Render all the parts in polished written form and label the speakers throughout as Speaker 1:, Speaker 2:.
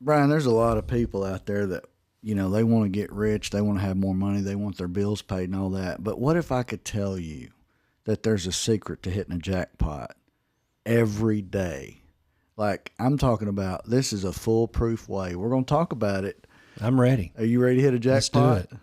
Speaker 1: Brian, there's a lot of people out there that, they want to get rich, they want to have more money, they want their bills paid and all that. But what if I could tell you that there's a secret to hitting a jackpot every day? Like, I'm talking about, this is a foolproof way. We're going to talk about it.
Speaker 2: I'm ready.
Speaker 1: Are you ready to hit a jackpot?
Speaker 2: Let's do it.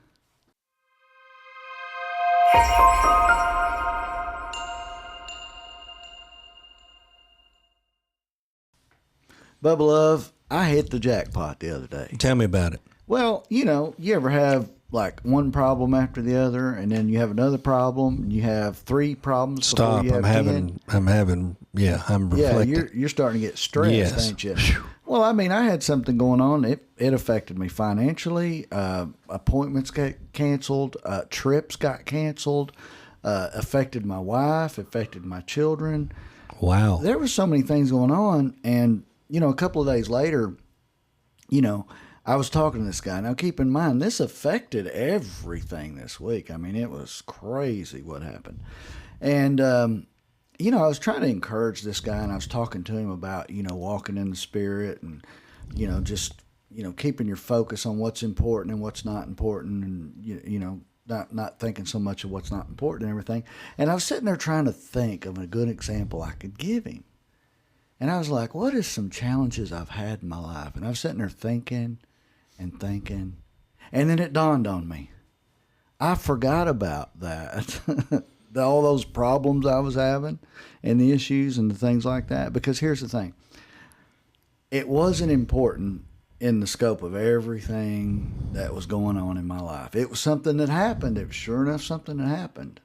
Speaker 1: Bubba Love, I hit the jackpot the other day.
Speaker 2: Tell me about it.
Speaker 1: Well, you ever have like one problem after the other, and then you have another problem, and you have three problems
Speaker 2: Stop.
Speaker 1: before you have 10?
Speaker 2: I'm reflecting.
Speaker 1: Yeah, you're starting to get stressed,
Speaker 2: Yes.
Speaker 1: ain't you? Well, I mean, I had something going on. It affected me financially. Appointments got canceled. Trips got canceled. Affected my wife. Affected my children.
Speaker 2: Wow.
Speaker 1: There were so many things going on, and a couple of days later, I was talking to this guy. Now, keep in mind, this affected everything this week. I mean, it was crazy what happened. And, I was trying to encourage this guy, and I was talking to him about, walking in the Spirit and, just, keeping your focus on what's important and what's not important and, not thinking so much of what's not important and everything. And I was sitting there trying to think of a good example I could give him. And I was like, what is some challenges I've had in my life? And I was sitting there thinking and thinking. And then it dawned on me. I forgot about that. All those problems I was having and the issues and the things like that. Because here's the thing. It wasn't important in the scope of everything that was going on in my life. It was something that happened. It was sure enough something that happened.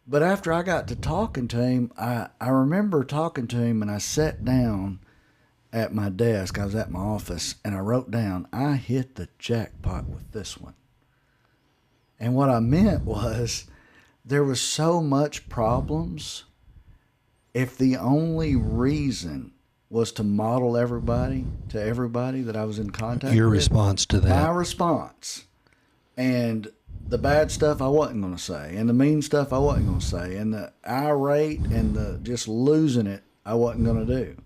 Speaker 1: But after I got to talking to him, I remember talking to him, and I sat down at my desk. I was at my office, and I wrote down, I hit the jackpot with this one. And what I meant was there was so much problems. If the only reason was to model everybody that I was in contact
Speaker 2: Your
Speaker 1: with.
Speaker 2: response to that.
Speaker 1: My response. And the bad stuff I wasn't going to say, and the mean stuff I wasn't going to say, and the irate and the just losing it I wasn't going to do.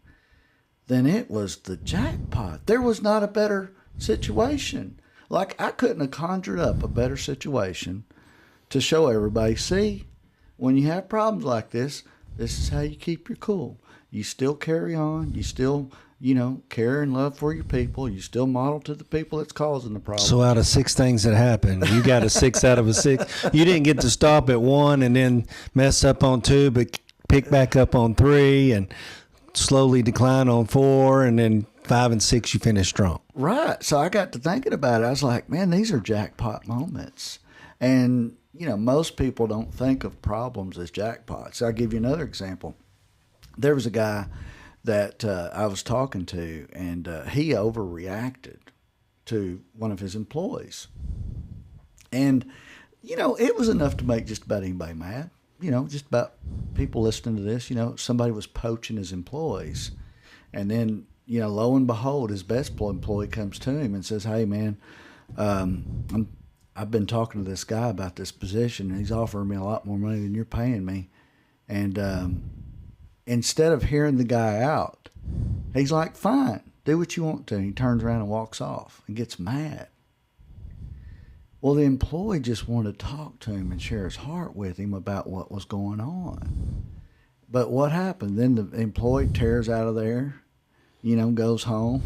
Speaker 1: Then it was the jackpot. There was not a better situation. Like, I couldn't have conjured up a better situation to show everybody, see, when you have problems like this is how you keep your cool. You still carry on. You still, care and love for your people. You still model to the people that's causing the problem.
Speaker 2: So out of 6 things that happened, you got a 6 out of a 6. You didn't get to stop at 1 and then mess up on 2, but pick back up on 3 and slowly decline on 4, and then 5 and 6 you finished strong.
Speaker 1: Right. So I got to thinking about it. I was like, man, these are jackpot moments. And, most people don't think of problems as jackpots. I'll give you another example. There was a guy that I was talking to, and he overreacted to one of his employees. And, it was enough to make just about anybody mad. Just about people listening to this, somebody was poaching his employees. And then, lo and behold, his best employee comes to him and says, hey, man, I've been talking to this guy about this position, and he's offering me a lot more money than you're paying me. And instead of hearing the guy out, he's like, fine, do what you want to. And he turns around and walks off and gets mad. Well, the employee just wanted to talk to him and share his heart with him about what was going on. But what happened? Then the employee tears out of there, goes home.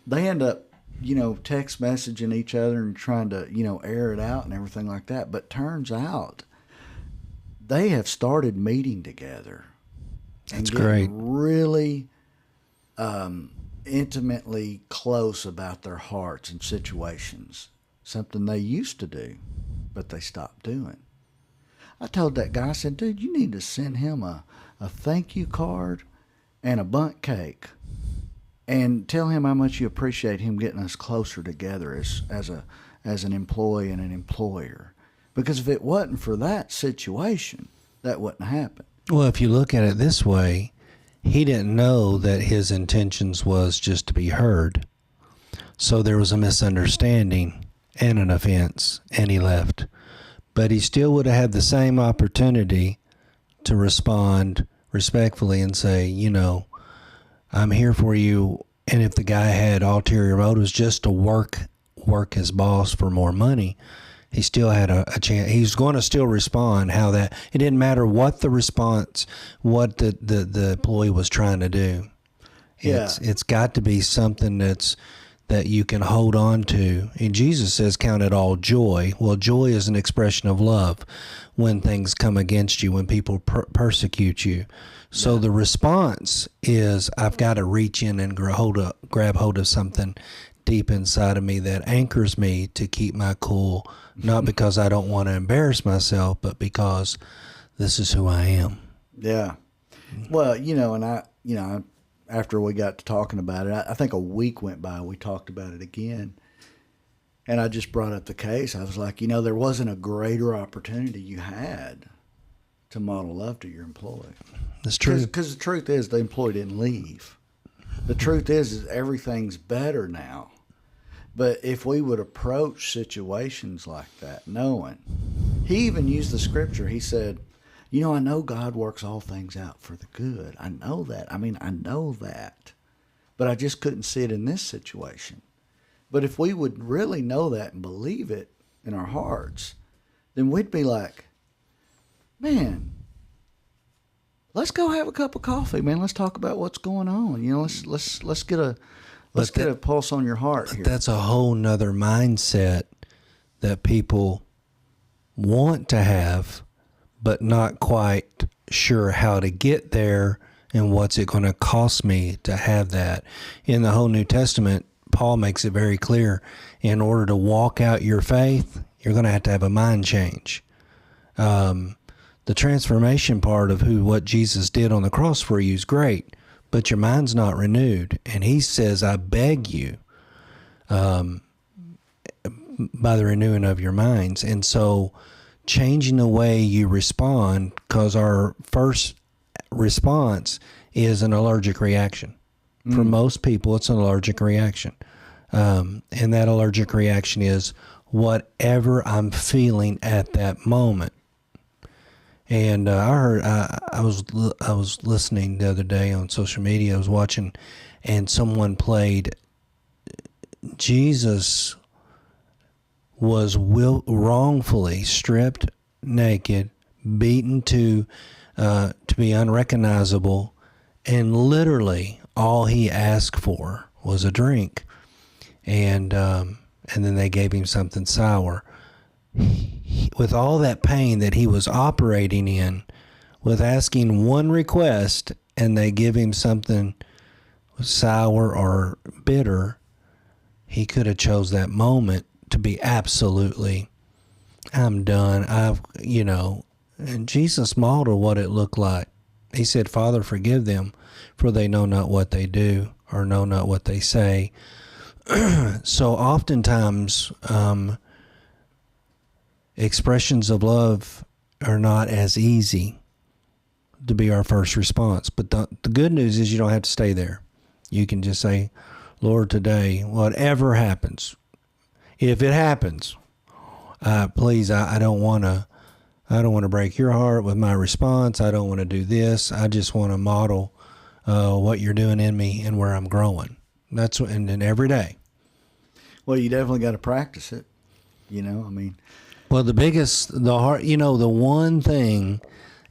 Speaker 1: They end up, text messaging each other and trying to, air it out and everything like that. But turns out they have started meeting together.
Speaker 2: That's great.
Speaker 1: Really intimately close about their hearts and situations. Something they used to do, but they stopped doing. I told that guy, I said, dude, you need to send him a thank you card and a bundt cake, and tell him how much you appreciate him getting us closer together as an employee and an employer. Because if it wasn't for that situation, that wouldn't happen.
Speaker 2: Well, if you look at it this way, he didn't know that his intentions was just to be heard. So there was a misunderstanding and an offense, and he left. But he still would have had the same opportunity to respond respectfully and say, I'm here for you. And if the guy had ulterior motives just to work his boss for more money, he still had a chance. He's going to still respond. How that it didn't matter what the response, what the employee was trying to do.
Speaker 1: Yeah.
Speaker 2: It's got to be something that you can hold on to. And Jesus says, count it all joy. Well, joy is an expression of love when things come against you, when people persecute you. So the response is, I've got to reach in and grab hold of something deep inside of me that anchors me to keep my cool, not because I don't want to embarrass myself, but because this is who I am.
Speaker 1: Yeah. Well, and after we got to talking about it, I think a week went by, we talked about it again. And I just brought up the case. I was like, there wasn't a greater opportunity you had to model love to your employee.
Speaker 2: That's true.
Speaker 1: Because the truth is, the employee didn't leave. The truth is everything's better now. But if we would approach situations like that, knowing, he even used the scripture. He said, I know God works all things out for the good. I know that. I know that. But I just couldn't see it in this situation. But if we would really know that and believe it in our hearts, then we'd be like, man, let's go have a cup of coffee, man. Let's talk about what's going on. Let's get a pulse on your heart here.
Speaker 2: That's a whole nother mindset that people want to have, but not quite sure how to get there and what's it going to cost me to have that. In the whole New Testament, Paul makes it very clear, in order to walk out your faith, you're going to have a mind change. The transformation part of what Jesus did on the cross for you is great, but your mind's not renewed. And he says, I beg you, by the renewing of your minds. And so changing the way you respond, because our first response is an allergic reaction. For most people, it's an allergic reaction. And that allergic reaction is whatever I'm feeling at that moment. And I was listening the other day on social media. I was watching, and someone played, Jesus was wrongfully stripped naked, beaten to be unrecognizable, and literally all he asked for was a drink, and then they gave him something sour. With all that pain that he was operating in, with asking one request, and they give him something sour or bitter, he could have chose that moment to be absolutely, I'm done. And Jesus modeled what it looked like. He said, Father, forgive them, for they know not what they do, or know not what they say. So oftentimes, expressions of love are not as easy to be our first response. But the good news is you don't have to stay there. You can just say, Lord, today, whatever happens, if it happens, please, I don't want to break your heart with my response. I don't want to do this. I just want to model what you're doing in me and where I'm growing. And then every day.
Speaker 1: Well, you definitely got to practice it.
Speaker 2: Well, the one thing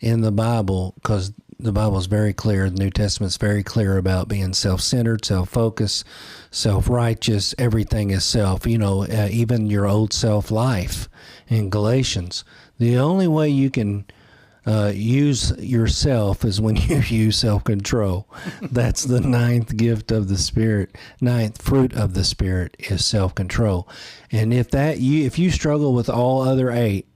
Speaker 2: in the Bible, because the Bible is very clear, the New Testament's very clear about being self-centered, self-focused, self-righteous. Everything is self. Even your old self-life in Galatians. The only way you can use yourself is when you use self-control. That's the ninth gift of the Spirit. Ninth fruit of the Spirit is self-control. And if you struggle with all other 8,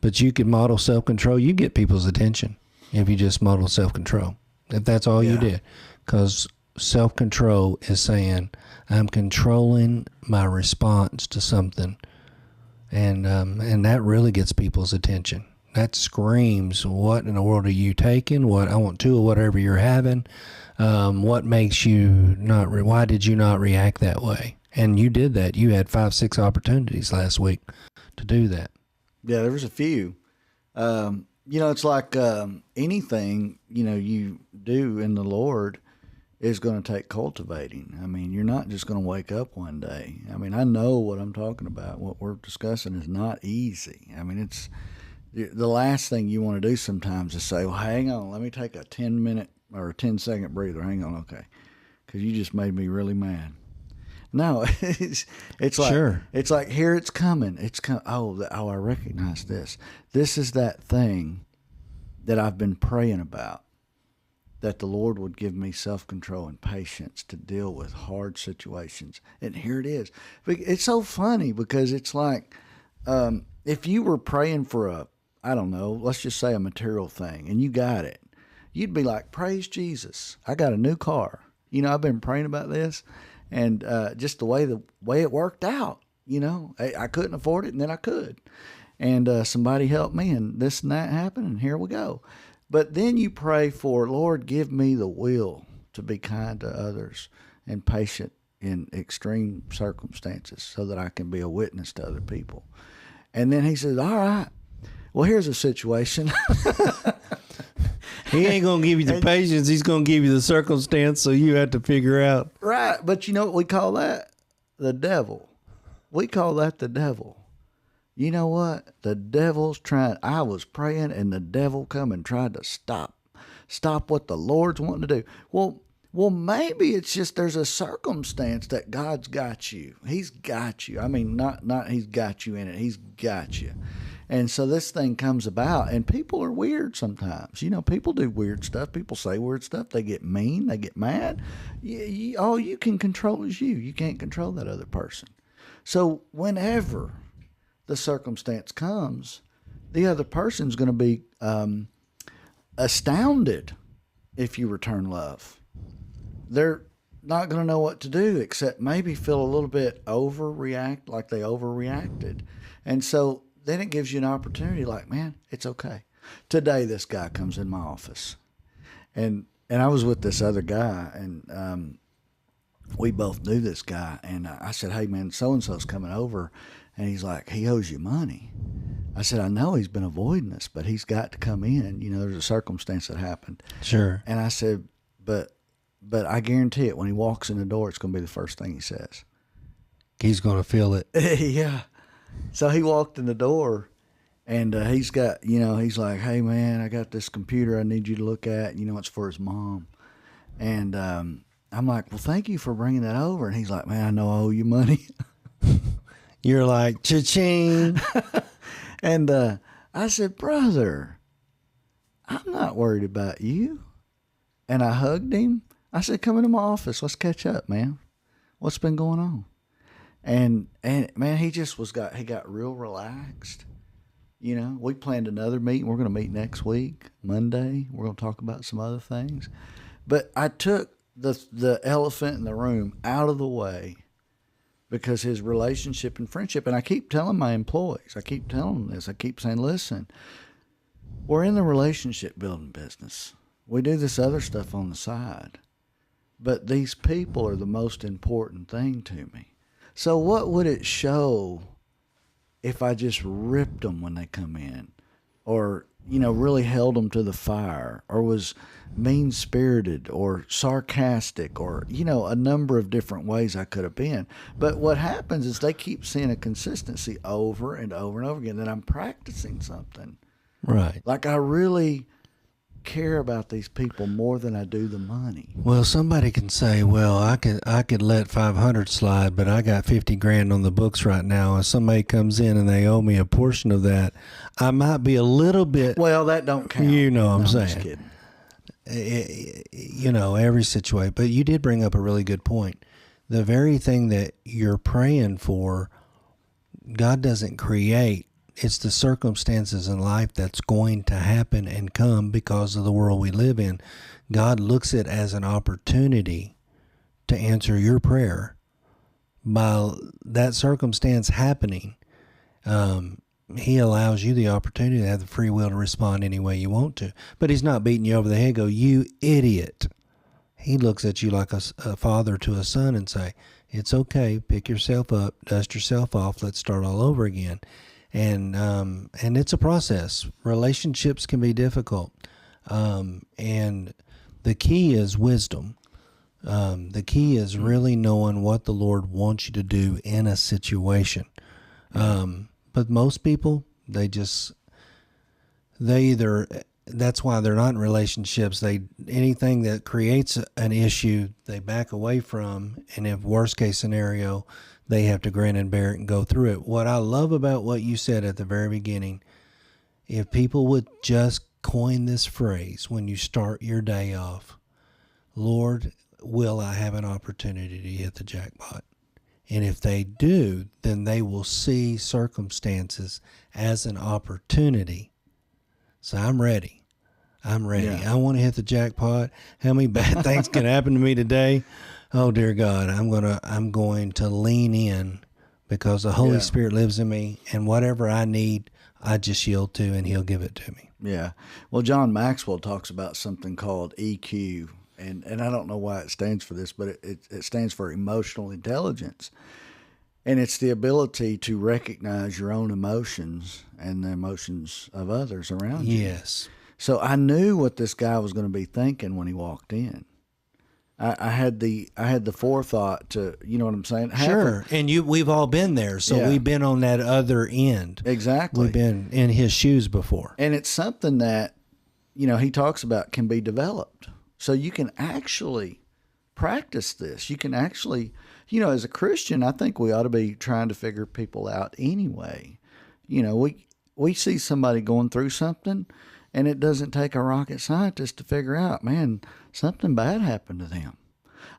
Speaker 2: but you can model self-control, you get people's attention if you just model self-control. If that's all you did. Because self-control is saying, I'm controlling my response to something. And that really gets people's attention. That screams, what in the world are you taking? What I want to, or whatever you're having. What makes you why did you not react that way? And you did that. You had 5-6 opportunities last week to do that.
Speaker 1: Yeah, there was a few. It's like anything, you do in the Lord, is going to take cultivating. I mean, you're not just going to wake up one day. I mean, I know what I'm talking about. What we're discussing is not easy. I mean, it's the last thing you want to do sometimes is say, well, hang on, let me take a 10-minute or a 10-second breather. Hang on, okay, because you just made me really mad. No, it's like
Speaker 2: Sure.
Speaker 1: it's like here it's coming. It's come. Oh, I recognize this. This is that thing that I've been praying about. That the Lord would give me self-control and patience to deal with hard situations. And here it is. It's so funny because it's like if you were praying for I don't know, let's just say a material thing, and you got it, you'd be like, praise Jesus, I got a new car. I've been praying about this, and just the way it worked out. I couldn't afford it, and then I could. And somebody helped me, and this and that happened, and here we go. But then you pray for, Lord, give me the will to be kind to others and patient in extreme circumstances so that I can be a witness to other people. And then he says, all right, well, here's a situation.
Speaker 2: He ain't going to give you the patience. He's going to give you the circumstance, so you have to figure out.
Speaker 1: Right. But you know what we call that? The devil. We call that the devil. You know what? The devil's trying. I was praying, and the devil come and tried to stop what the Lord's wanting to do. Well, maybe it's just there's a circumstance that God's got you. He's got you. I mean, not He's got you in it. He's got you. And so this thing comes about, and people are weird sometimes. People do weird stuff. People say weird stuff. They get mean. They get mad. All you can control is you. You can't control that other person. So whenever the circumstance comes, the other person's going to be astounded if you return love. They're not going to know what to do except maybe feel a little bit like they overreacted. And so then it gives you an opportunity like, man, it's okay. Today this guy comes in my office, and I was with this other guy, and we both knew this guy, and I said, hey man, so-and-so's coming over. And he's like, he owes you money. I said, I know he's been avoiding us, but he's got to come in. There's a circumstance that happened.
Speaker 2: Sure.
Speaker 1: And I said, but I guarantee it, when he walks in the door, it's going to be the first thing he says.
Speaker 2: He's going to feel it.
Speaker 1: Yeah. So he walked in the door, and he's got, he's like, hey, man, I got this computer I need you to look at. It's for his mom. And I'm like, well, thank you for bringing that over. And he's like, man, I know I owe you money.
Speaker 2: You're like, cha-ching.
Speaker 1: And I said, brother, I'm not worried about you. And I hugged him. I said, come into my office. Let's catch up, man. What's been going on? And man, he got real relaxed. We planned another meeting. We're going to meet next week, Monday. We're going to talk about some other things. But I took the elephant in the room out of the way, because his relationship and friendship, and I keep telling my employees, I keep telling them this, I keep saying, listen, we're in the relationship building business. We do this other stuff on the side, but these people are the most important thing to me. So what would it show if I just ripped them when they come in, or, really held them to the fire, or was mean-spirited or sarcastic, or, a number of different ways I could have been. But what happens is they keep seeing a consistency over and over and over again, that I'm practicing something.
Speaker 2: Right.
Speaker 1: Like I really care about these people more than I do the money.
Speaker 2: Well, somebody can say, well, I could let 500 slide, but I got 50 grand on the books right now. If somebody comes in and they owe me a portion of that, I might be a little bit.
Speaker 1: Well, that don't count.
Speaker 2: I'm saying.
Speaker 1: I'm just kidding.
Speaker 2: Every situation. But you did bring up a really good point. The very thing that you're praying for, God doesn't create. It's the circumstances in life that's going to happen and come because of the world we live in. God looks at it as an opportunity to answer your prayer. By that circumstance happening, He allows you the opportunity to have the free will to respond any way you want to. But He's not beating you over the head, go, you idiot. He looks at you like a father to a son and say, it's okay, pick yourself up, dust yourself off, let's start all over again. And it's a process. Relationships can be difficult. And the key is wisdom. The key is really knowing what the Lord wants you to do in a situation. But most people, that's why they're not in relationships. Anything that creates an issue, they back away from. And if worst case scenario, they have to grin and bear it and go through it. What I love about what you said at the very beginning, if people would just coin this phrase when you start your day off, Lord, will I have an opportunity to hit the jackpot? And if they do, then they will see circumstances as an opportunity. So I'm ready.
Speaker 1: Yeah.
Speaker 2: I want to hit the jackpot. How many bad things can happen to me today? Oh dear God, I'm going to lean in because the Holy Spirit lives in me, and whatever I need, I just yield to, and He'll give it to me.
Speaker 1: Yeah. Well, John Maxwell talks about something called EQ, and I don't know why it stands for this, but it stands for emotional intelligence. And it's the ability to recognize your own emotions and the emotions of others around you.
Speaker 2: Yes.
Speaker 1: So I knew what this guy was going to be thinking when he walked in. I had the forethought to, you know what I'm saying?
Speaker 2: Sure. And we've all been there. So we've been on that other end.
Speaker 1: Exactly.
Speaker 2: We've been in his shoes before.
Speaker 1: And it's something that, he talks about can be developed. So you can actually practice this. You can actually, as a Christian, I think we ought to be trying to figure people out anyway. We see somebody going through something, and it doesn't take a rocket scientist to figure out, man, something bad happened to them.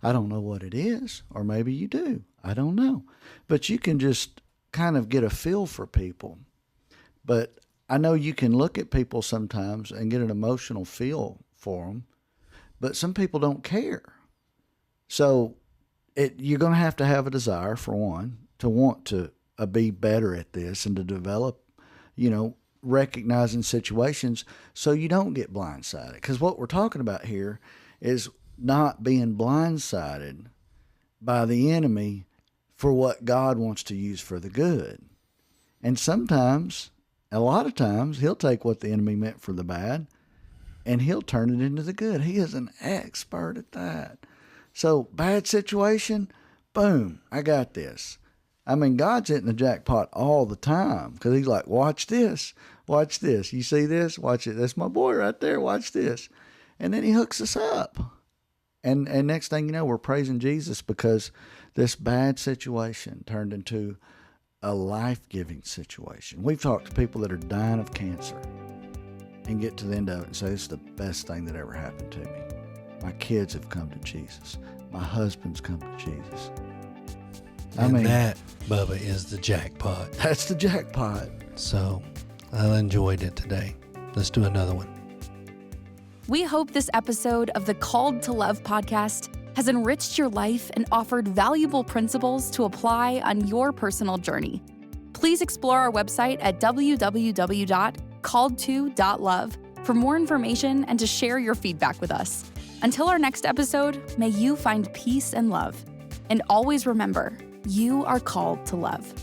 Speaker 1: I don't know what it is, or maybe you do. I don't know. But you can just kind of get a feel for people. But I know you can look at people sometimes and get an emotional feel for them, but some people don't care. So you're going to have a desire, for one, to want to be better at this and to develop, recognizing situations so you don't get blindsided. Because what we're talking about here is not being blindsided by the enemy for what God wants to use for the good. And sometimes, a lot of times, he'll take what the enemy meant for the bad and he'll turn it into the good. He is an expert at that. So, bad situation, boom, I got this. I mean, God's hitting the jackpot all the time because he's like, watch this. You see this? Watch it. That's my boy right there. Watch this. And then he hooks us up. And next thing you know, we're praising Jesus because this bad situation turned into a life-giving situation. We've talked to people that are dying of cancer and get to the end of it and say, this is the best thing that ever happened to me. My kids have come to Jesus. My husband's come to Jesus.
Speaker 2: That, Bubba, is the jackpot.
Speaker 1: That's the jackpot.
Speaker 2: So I enjoyed it today. Let's do another one.
Speaker 3: We hope this episode of the Called to Love podcast has enriched your life and offered valuable principles to apply on your personal journey. Please explore our website at www.calledto.love for more information and to share your feedback with us. Until our next episode, may you find peace and love. And always remember, you are called to love.